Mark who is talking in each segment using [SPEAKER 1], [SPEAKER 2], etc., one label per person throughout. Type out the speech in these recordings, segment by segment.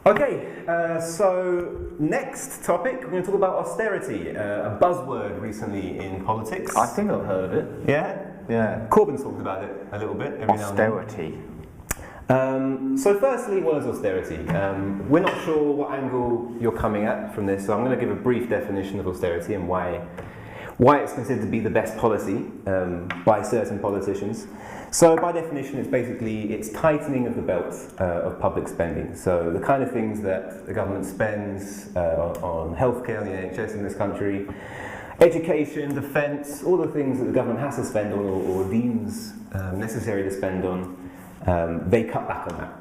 [SPEAKER 1] Okay, so next topic, we're going to talk about austerity, a buzzword recently in politics.
[SPEAKER 2] I think I've heard of it.
[SPEAKER 1] Yeah. Corbyn's talked about it a little bit every
[SPEAKER 2] Austerity.
[SPEAKER 1] now and then. So firstly, what is austerity? We're not sure what angle you're coming at from this, so I'm going to give a brief definition of austerity and why it's considered to be the best policy by certain politicians. So by definition, it's tightening of the belt of public spending. So the kind of things that the government spends on healthcare, the NHS in this country, education, defence, all the things that the government has to spend on or deems necessary to spend on, they cut back on that.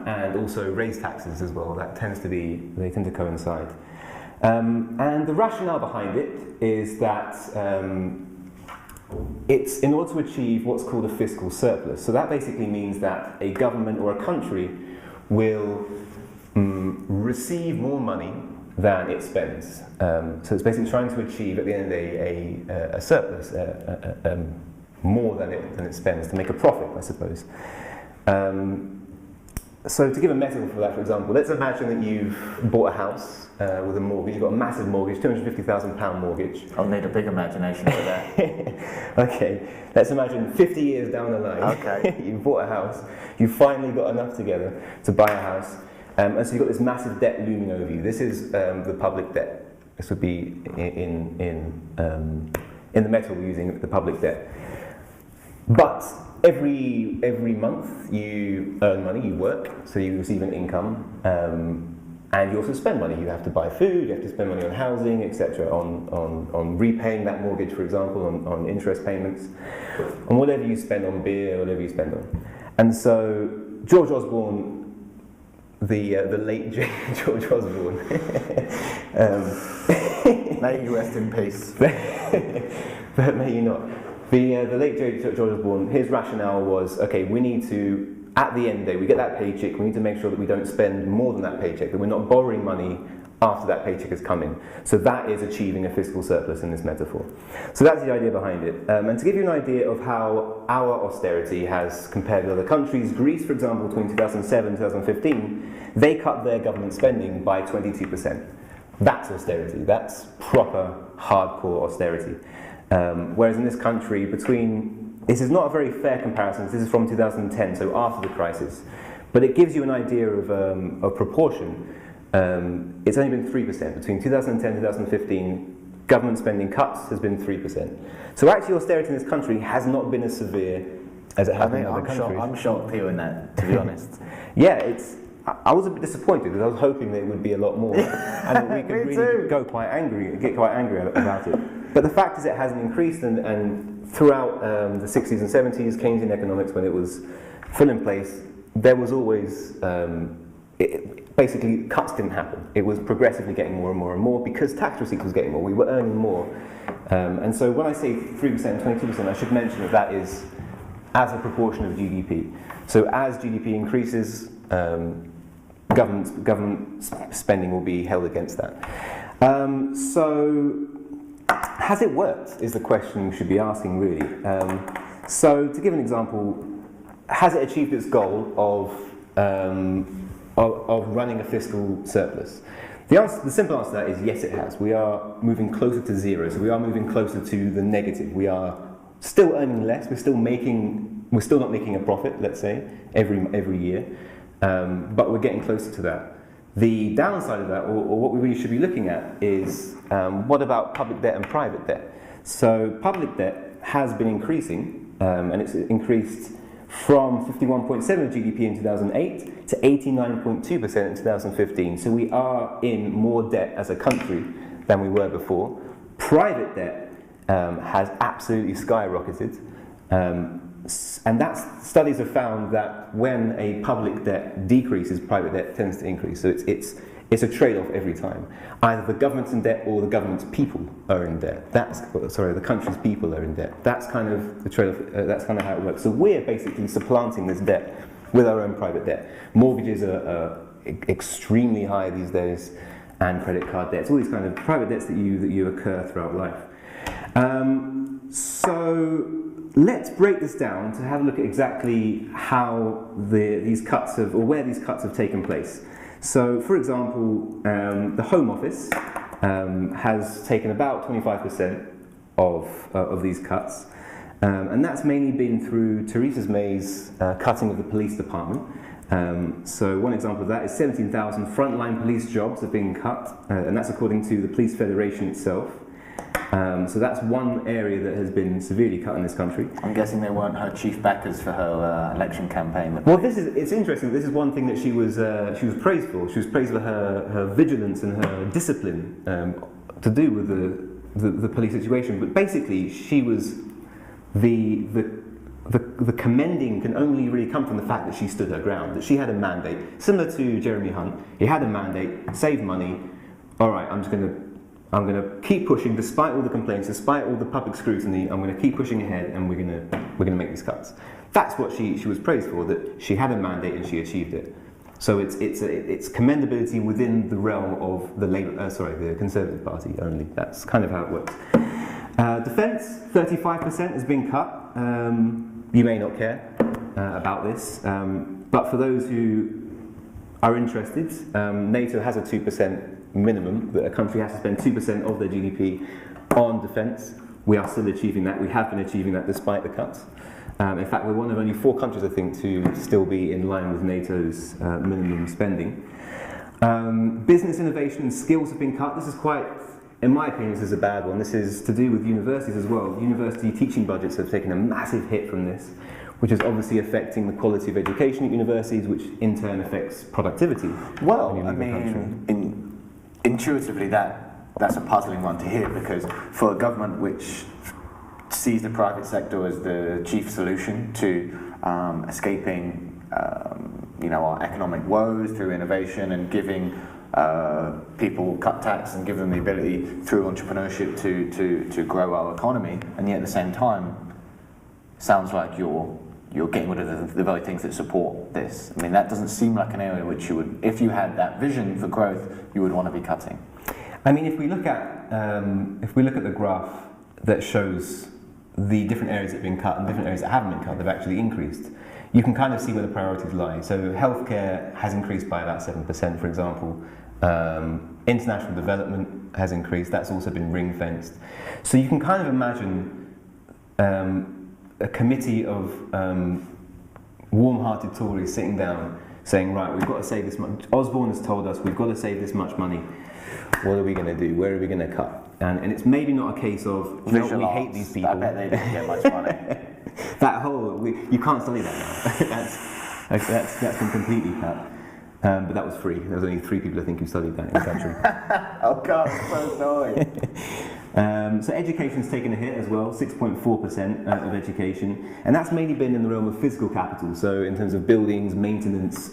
[SPEAKER 1] And also raise taxes as well. They tend to coincide. And the rationale behind it is that it's in order to achieve what's called a fiscal surplus. So that basically means that a government or a country will receive more money than it spends. So it's basically trying to achieve at the end of the day a surplus, more than it spends, to make a profit, I suppose. So to give a metaphor for that, for example, let's imagine that you've bought a house with a mortgage. You've got a massive mortgage, £250,000 mortgage.
[SPEAKER 2] I'll need a big imagination for that.
[SPEAKER 1] Okay, let's imagine 50 years down the line.
[SPEAKER 2] Okay.
[SPEAKER 1] You've bought a house. You've finally got enough together to buy a house, and so you've got this massive debt looming over you. This is the public debt. This would be in the metaphor we're using, the public debt. But every month you earn money, you work, so you receive an income, and you also spend money. You have to buy food, you have to spend money on housing, etc., on repaying that mortgage, for example, on interest payments, on whatever you spend on beer, whatever you spend on. And so George Osborne, the late George Osborne,
[SPEAKER 2] may you rest in peace.
[SPEAKER 1] But may you not. The late George Osborne, his rationale was, okay, we need to, at the end of the day, we get that paycheck, we need to make sure that we don't spend more than that paycheck, that we're not borrowing money after that paycheck has come in. So that is achieving a fiscal surplus in this metaphor. So that's the idea behind it. And to give you an idea of how our austerity has compared with other countries, Greece, for example, between 2007 and 2015, they cut their government spending by 22%. That's austerity. That's proper, hardcore austerity. Whereas in this country, this is not a very fair comparison. This is from 2010, so after the crisis, but it gives you an idea of proportion. It's only been 3%. Between 2010 and 2015, government spending cuts has been 3%. So actually austerity in this country has not been as severe as it has in other countries.
[SPEAKER 2] I'm shocked hearing that, to be honest.
[SPEAKER 1] Yeah, I was a bit disappointed because I was hoping there would be a lot more, and that we could really get quite angry about it. But the fact is, it hasn't increased, and throughout the 60s and 70s, Keynesian economics, when it was full in place, there was always basically cuts didn't happen. It was progressively getting more and more and more because tax receipts was getting more. We were earning more, and so when I say 3% and 22%, I should mention that is as a proportion of GDP. So as GDP increases, government spending will be held against that. So has it worked is the question you should be asking, really. So to give an example, has it achieved its goal of running a fiscal surplus? The simple answer to that is yes, it has. We are moving closer to zero, so we are moving closer to the negative. We are still earning less, we're still not making a profit, let's say, every year, but we're getting closer to that. The downside of that, or what we really should be looking at, is what about public debt and private debt? So public debt has been increasing, and it's increased from 51.7% of GDP in 2008 to 89.2% in 2015. So we are in more debt as a country than we were before. Private debt has absolutely skyrocketed. And studies have found that when a public debt decreases, private debt tends to increase. So it's a trade-off every time. Either the government's in debt or the government's people are in debt. The country's people are in debt. That's kind of the trade-off. That's kind of how it works. So we're basically supplanting this debt with our own private debt. Mortgages are extremely high these days, and credit card debts. All these kind of private debts that you occur throughout life. So let's break this down to have a look at exactly how where these cuts have taken place. So, for example, the Home Office has taken about 25% of these cuts, and that's mainly been through Theresa May's cutting of the police department. So one example of that is 17,000 frontline police jobs have been cut, and that's according to the Police Federation itself. So that's one area that has been severely cut in this country.
[SPEAKER 2] I'm guessing they weren't her chief backers for her election campaign.
[SPEAKER 1] Well, it's interesting. This is one thing that she was praised for. She was praised for her vigilance and her discipline to do with the police situation. But basically, she was the commending can only really come from the fact that she stood her ground, that she had a mandate, similar to Jeremy Hunt. He had a mandate, save money. All right, I'm going to keep pushing, despite all the complaints, despite all the public scrutiny. I'm going to keep pushing ahead, and we're going to make these cuts. That's what she was praised for, that she had a mandate and she achieved it. So it's commendability within the realm of the Conservative Party only. That's kind of how it works. Defence, 35% has been cut. You may not care about this, but for those who are interested, NATO has a 2% minimum, that a country has to spend 2% of their GDP on defence. We are still achieving that. We have been achieving that despite the cuts. In fact, we're one of only 4 countries, I think, to still be in line with NATO's minimum spending. Business innovation and skills have been cut. This is quite, in my opinion, this is a bad one. This is to do with universities as well. University teaching budgets have taken a massive hit from this, which is obviously affecting the quality of education at universities, which in turn affects productivity.
[SPEAKER 2] Well, I mean, intuitively that's a puzzling one to hear, because for a government which sees the private sector as the chief solution to escaping our economic woes through innovation and giving people cut tax and give them the ability through entrepreneurship to grow our economy, and yet at the same time sounds like you're getting rid of the very things that support this. I mean, that doesn't seem like an area which you would, if you had that vision for growth, you would want to be cutting.
[SPEAKER 1] I mean, if we look at the graph that shows the different areas that have been cut and different areas that haven't been cut, they've actually increased. You can kind of see where the priorities lie. So healthcare has increased by about 7%, for example. International development has increased. That's also been ring-fenced. So you can kind of imagine a committee of warm-hearted Tories sitting down saying, right, we've got to save this much. Osborne has told us we've got to save this much money. What are we going to do? Where are we going to cut? And it's maybe not a case of, we hate these people.
[SPEAKER 2] I bet they didn't get much money.
[SPEAKER 1] That whole, you can't study that now. that's been completely cut. But that was free. There was only 3 people, I think, who studied that in the country.
[SPEAKER 2] Oh God, I'm so annoying.
[SPEAKER 1] So education's taken a hit as well, 6.4% of education. And that's mainly been in the realm of physical capital. So in terms of buildings, maintenance,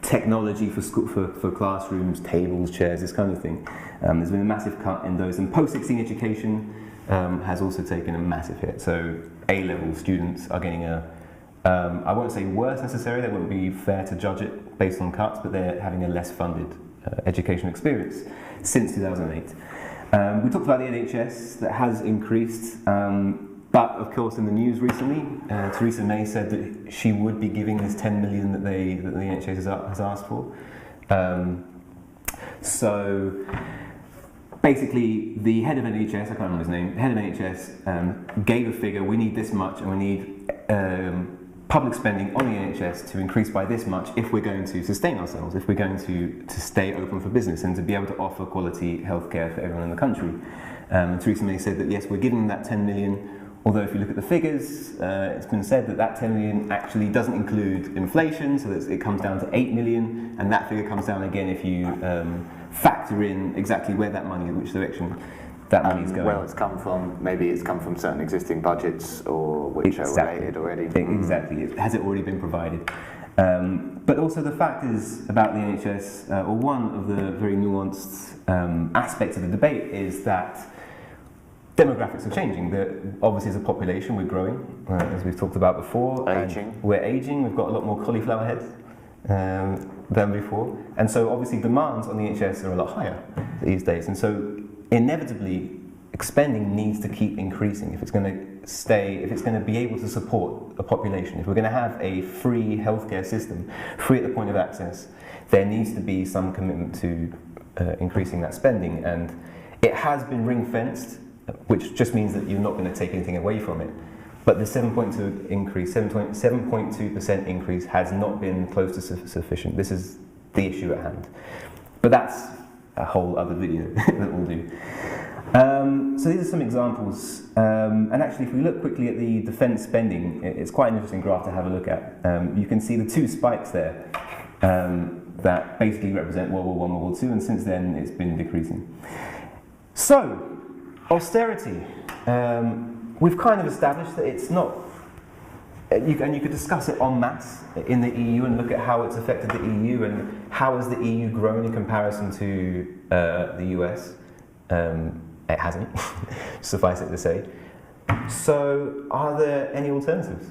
[SPEAKER 1] technology for classrooms, tables, chairs, this kind of thing. There's been a massive cut in those. And post-16 education has also taken a massive hit. So A-level students are getting I won't say worse necessarily, that wouldn't be fair to judge it based on cuts, but they're having a less funded education experience since 2008. We talked about the NHS, that has increased, but of course in the news recently, Theresa May said that she would be giving this 10 million that the NHS has asked for. So basically, the head of NHS, I can't remember his name, the head of NHS gave a figure, we need this much, and we need public spending on the NHS to increase by this much if we're going to sustain ourselves, if we're going to stay open for business and to be able to offer quality healthcare for everyone in the country. And Theresa May said that yes, we're giving them that 10 million, although if you look at the figures, it's been said that that 10 million actually doesn't include inflation, so that it comes down to 8 million, and that figure comes down again if you factor in exactly where that money, which direction that money is going.
[SPEAKER 2] Well, maybe it's come from certain existing budgets or which are related already.
[SPEAKER 1] Exactly. Has it already been provided? But also the fact is about the NHS, or one of the very nuanced aspects of the debate is that demographics are changing. Obviously as a population we're growing, as we've talked about before. We're aging, we've got a lot more cauliflower heads than before. And so obviously demands on the NHS are a lot higher these days. And so inevitably, spending needs to keep increasing if it's going to be able to support a population. If we're going to have a free healthcare system, free at the point of access, there needs to be some commitment to increasing that spending. And it has been ring-fenced, which just means that you're not going to take anything away from it. But the 7.2% increase has not been close to sufficient. This is the issue at hand. But that's a whole other video that we'll do. So these are some examples. And actually, if we look quickly at the defence spending, it's quite an interesting graph to have a look at. You can see the two spikes there that basically represent World War I, World War II, and since then it's been decreasing. So, austerity. We've kind of established that it's not, and you could discuss it en masse in the EU and look at how it's affected the EU and how has the EU grown in comparison to the US. It hasn't, suffice it to say. So, are there any alternatives?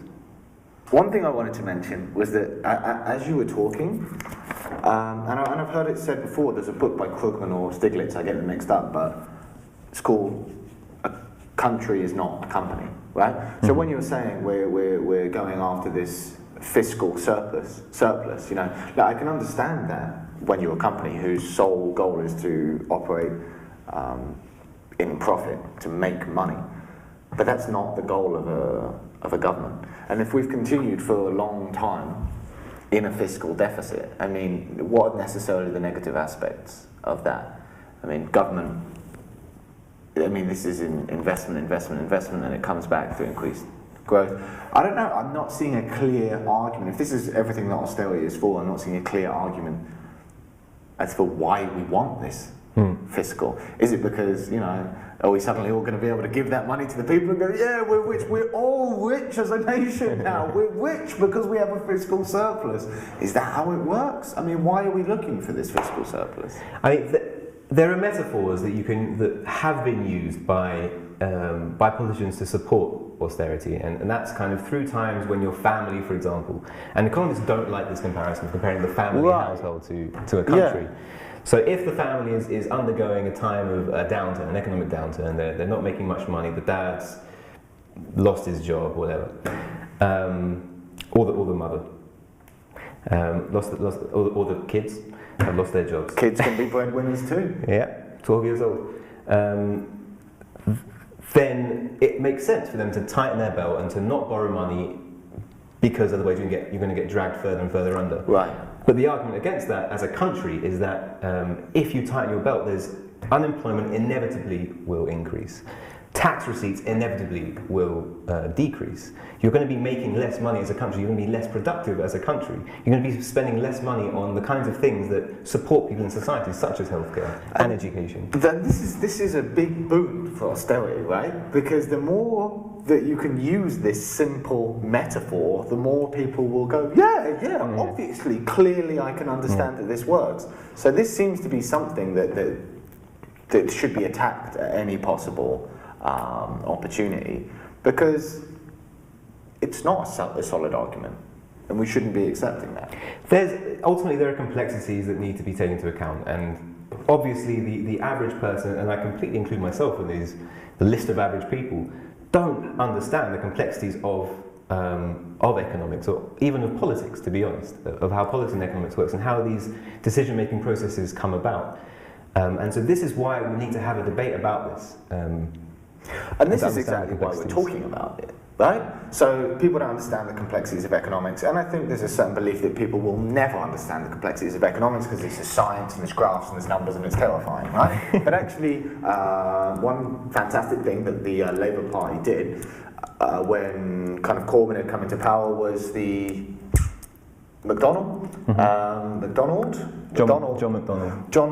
[SPEAKER 2] One thing I wanted to mention was that as you were talking, and I've heard it said before, there's a book by Krugman or Stiglitz, I get them mixed up, but it's called A Country is Not a Company, right? So when you were saying we're going after this fiscal surplus, you know, I can understand that when you're a company whose sole goal is to operate in profit, to make money, but that's not the goal of a government. And if we've continued for a long time in a fiscal deficit, I mean, what are necessarily the negative aspects of that? I mean, government, I mean, this is investment, and it comes back to increased growth. I don't know, I'm not seeing a clear argument. If this is everything that austerity is for, I'm not seeing a clear argument as for why we want this fiscal. Is it because, you know, are we suddenly all going to be able to give that money to the people and go, yeah, we're rich, we're all rich as a nation now, we're rich because we have a fiscal surplus? Is that how it works? I mean, why are we looking for this fiscal surplus?
[SPEAKER 1] I mean, there are metaphors that have been used by politicians to support austerity, and that's kind of through times when your family, for example, and economists don't like this comparison, comparing the family household to a country. Yeah. So if the family is undergoing a time of a downturn, an economic downturn, they're not making much money, the dad's lost his job, whatever, or the mother, or the kids have lost their jobs.
[SPEAKER 2] Kids can be breadwinners too.
[SPEAKER 1] Yeah, 12 years old. Then it makes sense for them to tighten their belt and to not borrow money, because otherwise you're going to get dragged further and further under.
[SPEAKER 2] Right.
[SPEAKER 1] But the argument against that as a country is that if you tighten your belt, unemployment inevitably will increase. Tax receipts inevitably will decrease. You're going to be making less money as a country, you're going to be less productive as a country. You're going to be spending less money on the kinds of things that support people in society, such as healthcare and education.
[SPEAKER 2] Then this is a big boon for austerity, right? Because the more that you can use this simple metaphor, the more people will go, obviously, clearly I can understand that this works. So this seems to be something that should be attacked at any possible opportunity, because it's not a solid argument, and we shouldn't be accepting that.
[SPEAKER 1] Ultimately there are complexities that need to be taken into account, and obviously the average person, and I completely include myself in the list of average people, don't understand the complexities of economics, or even of politics, to be honest, of how politics and economics works and how these decision-making processes come about. And so this is why we need to have a debate about this.
[SPEAKER 2] And this is exactly why we're talking about it, right? So people don't understand the complexities of economics, and I think there's a certain belief that people will never understand the complexities of economics because it's just science and there's graphs and there's numbers and it's terrifying, right? But actually, one fantastic thing that the Labour Party did when kind of Corbyn had come into power was the John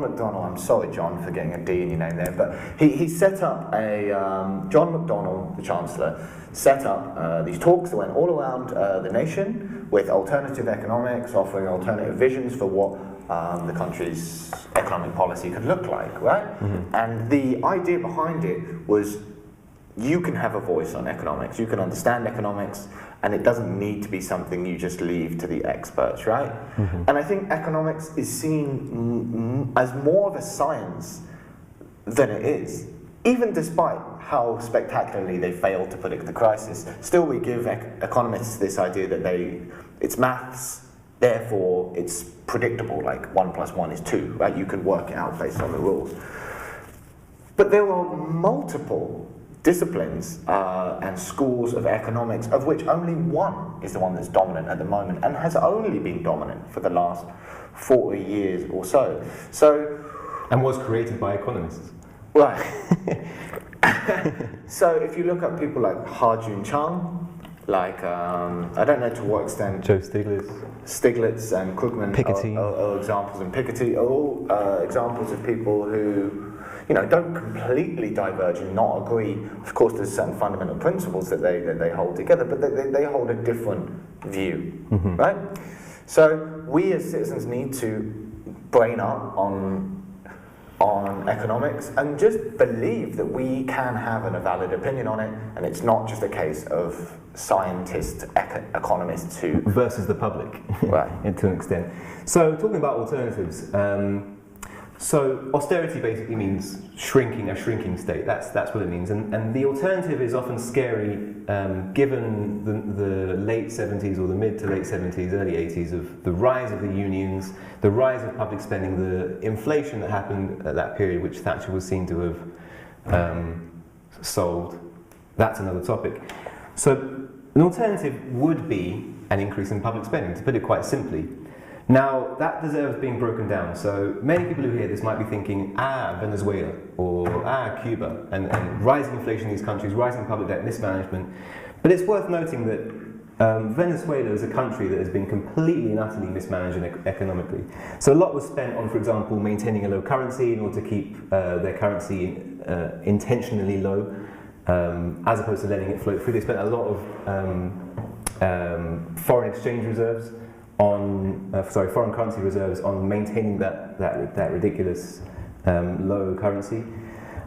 [SPEAKER 2] McDonnell, I'm sorry John for getting a D in your name there, but he set up John McDonnell, the Chancellor, set up these talks that went all around the nation with alternative economics, offering alternative visions for what the country's economic policy could look like, right? Mm-hmm. And the idea behind it was you can have a voice on economics, you can understand economics, and it doesn't need to be something you just leave to the experts, right? Mm-hmm. And I think economics is seen as more of a science than it is. even despite how spectacularly they failed to predict the crisis, still we give economists this idea that it's maths, therefore it's predictable, like 1 + 1 is 2, right? You can work it out based on the rules. But there are multiple disciplines and schools of economics, of which only one is the one that's dominant at the moment, and has only been dominant for the last 40 years or so.
[SPEAKER 1] And was created by economists.
[SPEAKER 2] Right. So if you look at people like Ha-Joon Chang, like, I don't know to what extent
[SPEAKER 1] Joe Stiglitz
[SPEAKER 2] and Krugman
[SPEAKER 1] Piketty.
[SPEAKER 2] are examples, and Piketty are all examples of people who, don't completely diverge and not agree. Of course, there's certain fundamental principles that they hold together, but they hold a different view, right? So we as citizens need to brain up on economics and just believe that we can have a valid opinion on it, and it's not just a case of scientists, economists who
[SPEAKER 1] versus the public,
[SPEAKER 2] right?
[SPEAKER 1] To an extent. So talking about alternatives, so austerity basically means a shrinking state. That's what it means, and the alternative is often scary, given the late 70s or the mid to late 70s, early 80s of the rise of the unions, the rise of public spending, the inflation that happened at that period, which Thatcher was seen to have solved. That's another topic. So an alternative would be an increase in public spending, to put it quite simply. Now, that deserves being broken down. So many people who hear this might be thinking, Venezuela, or Cuba, and rising inflation in these countries, rising public debt, mismanagement. But it's worth noting that Venezuela is a country that has been completely and utterly mismanaged economically. So a lot was spent on, for example, maintaining a low currency in order to keep their currency intentionally low, as opposed to letting it float through. They spent a lot of foreign exchange reserves foreign currency reserves on maintaining that ridiculous low currency.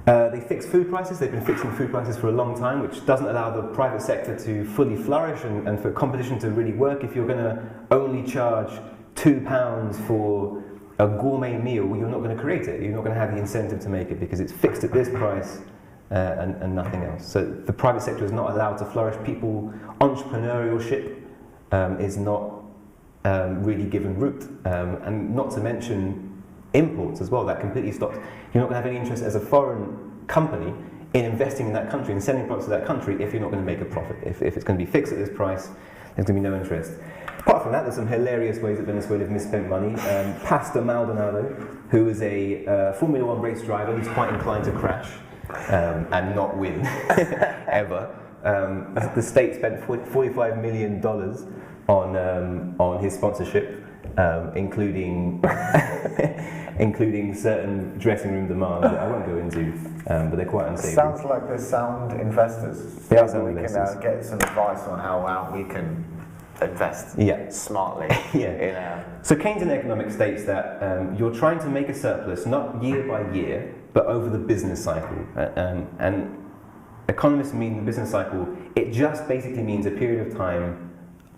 [SPEAKER 1] They fix food prices. They've been fixing food prices for a long time, which doesn't allow the private sector to fully flourish and for competition to really work. If you're going to only charge £2 for a gourmet meal, well, you're not going to create it. You're not going to have the incentive to make it because it's fixed at this price and nothing else. So the private sector is not allowed to flourish. Entrepreneurship is not really given root, and not to mention imports as well. That completely stopped. You're not going to have any interest as a foreign company in investing in that country and selling products to that country if you're not going to make a profit. If it's going to be fixed at this price, there's going to be no interest. Apart from that, there's some hilarious ways that Venezuela has misspent money. Pastor Maldonado, who is a Formula One race driver who's quite inclined to crash and not win ever. The state spent $45 million on his sponsorship, including certain dressing room demands that I won't go into, but they're quite unsavory.
[SPEAKER 2] Sounds like they're sound investors.
[SPEAKER 1] They are sound investors.
[SPEAKER 2] Can get some advice on how we can invest smartly.
[SPEAKER 1] So Keynesian economics states that you're trying to make a surplus not year by year, but over the business cycle. And economists mean the business cycle. It just basically means a period of time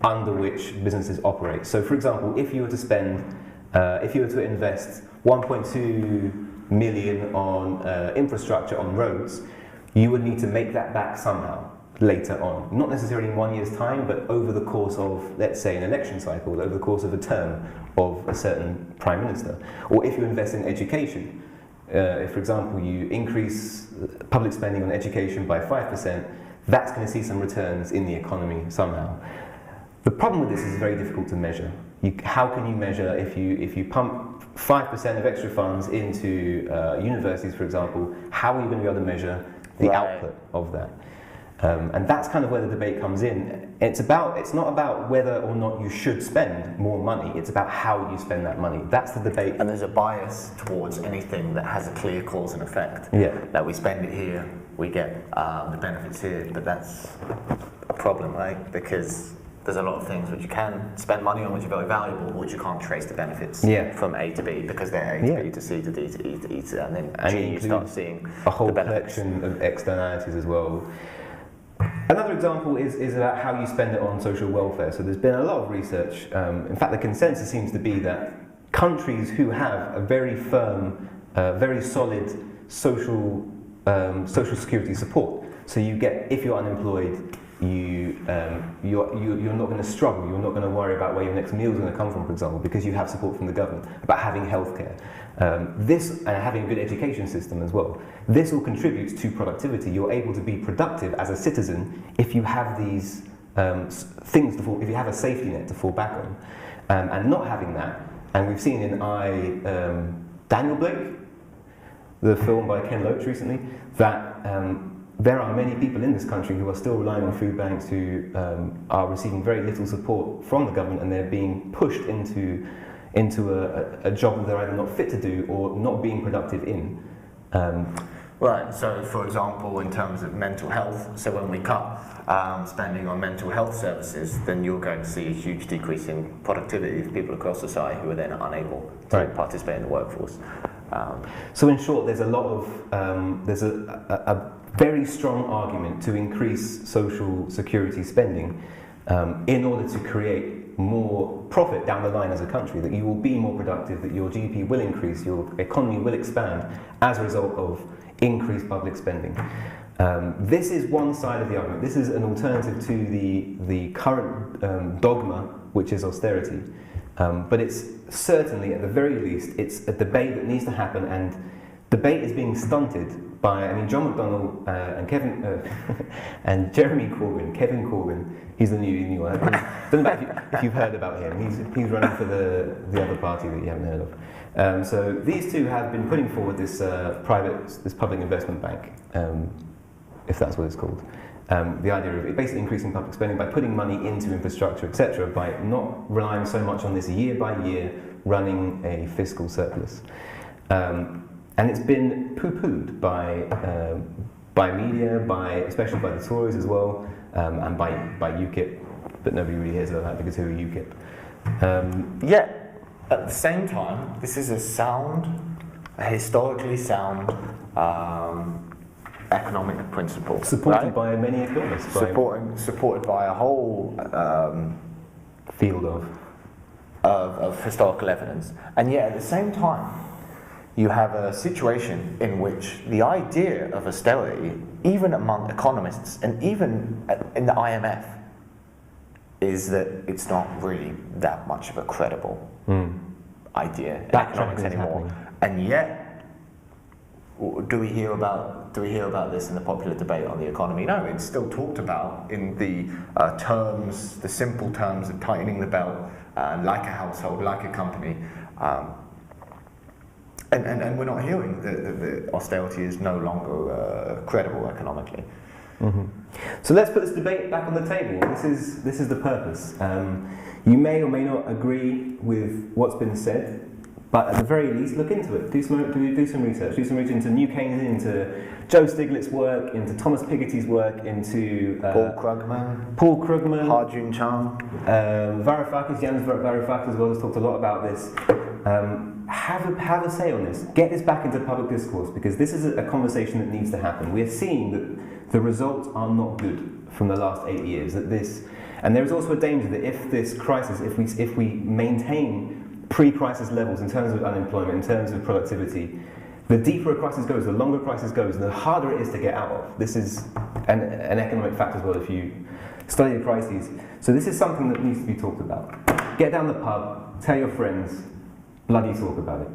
[SPEAKER 1] under which businesses operate. So, for example, if you were to invest 1.2 million on infrastructure on roads, you would need to make that back somehow later on. Not necessarily in 1 year's time, but over the course of, let's say, an election cycle, over the course of a term of a certain prime minister. Or if you invest in education, if, for example, you increase public spending on education by 5%, that's going to see some returns in the economy somehow. The problem with this is very difficult to measure. How can you measure if you pump 5% of extra funds into universities, for example? How are you going to be able to measure the output of that? And that's kind of where the debate comes in. It's not about whether or not you should spend more money. It's about how you spend that money. That's the debate.
[SPEAKER 2] And there's a bias towards anything that has a clear cause and effect. That we spend it here, we get the benefits here, but that's a problem, right? Because there's a lot of things which you can spend money on which are very valuable, which you can't trace the benefits from A to B, because they're A to B to C to D to E to E to, and then G you start seeing
[SPEAKER 1] a whole
[SPEAKER 2] the benefits.
[SPEAKER 1] collection of externalities as well. Another example is about how you spend it on social welfare. So there's been a lot of research. In fact, the consensus seems to be that countries who have a very firm, very solid social social security support. So you get, if you're unemployed, you're not going to struggle. You're not going to worry about where your next meal is going to come from, for example, because you have support from the government about having healthcare. This and having a good education system as well. This all contributes to productivity. You're able to be productive as a citizen if you have these things to fall, if you have a safety net to fall back on, and not having that. And we've seen in Daniel Blake, the film by Ken Loach recently, that there are many people in this country who are still relying on food banks, who are receiving very little support from the government, and they're being pushed into a job that they're either not fit to do or not being productive in.
[SPEAKER 2] Right, so for example, in terms of mental health, so when we cut spending on mental health services, then you're going to see a huge decrease in productivity of people across society who are then unable to participate in the workforce.
[SPEAKER 1] So in short, there's a lot of, there's a very strong argument to increase social security spending in order to create more profit down the line as a country, that you will be more productive, that your GDP will increase, your economy will expand as a result of increased public spending. This is one side of the argument. This is an alternative to the current dogma, which is austerity. But it's certainly, at the very least, it's a debate that needs to happen, and debate is being stunted by, I mean, John McDonnell and Jeremy Corbyn, Kevin Corbyn, he's the new one. I don't know if you've heard about him. He's running for the other party that you haven't heard of. So these two have been putting forward this public investment bank, if that's what it's called. The idea of basically increasing public spending by putting money into infrastructure, etc., by not relying so much on this year by year running a fiscal surplus. And it's been poo-pooed by media, especially by the Tories as well, and by UKIP, but nobody really hears about that because who are UKIP?
[SPEAKER 2] Yet, at the same time, this is a historically sound economic principle.
[SPEAKER 1] Supported by many economists.
[SPEAKER 2] Supported by a whole
[SPEAKER 1] field
[SPEAKER 2] of historical evidence. And yet, at the same time, you have a situation in which the idea of austerity, even among economists and even in the IMF, is that it's not really that much of a credible idea in economics anymore. And yet, do we hear about this in the popular debate on the economy? No, it's still talked about in the the simple terms of tightening the belt, like a household, like a company. And we're not hearing that austerity is no longer credible economically.
[SPEAKER 1] Mm-hmm. So let's put this debate back on the table. This is the purpose. You may or may not agree with what's been said, but at the very least, look into it. Do some research. Do some research into New Keynesian, into Joe Stiglitz's work, into Thomas Piketty's work, into
[SPEAKER 2] Paul Krugman, Ha-Joon Chang,
[SPEAKER 1] Janis Varoufakis as well has talked a lot about this. Have a say on this. Get this back into public discourse, because this is a conversation that needs to happen. We're seeing that the results are not good from the last 8 years. And there is also a danger that if this crisis, if we maintain pre-crisis levels in terms of unemployment, in terms of productivity, the deeper a crisis goes, the longer a crisis goes, the harder it is to get out of. This is an economic fact as well if you study the crises. So this is something that needs to be talked about. Get down the pub, tell your friends, bloody talk about it.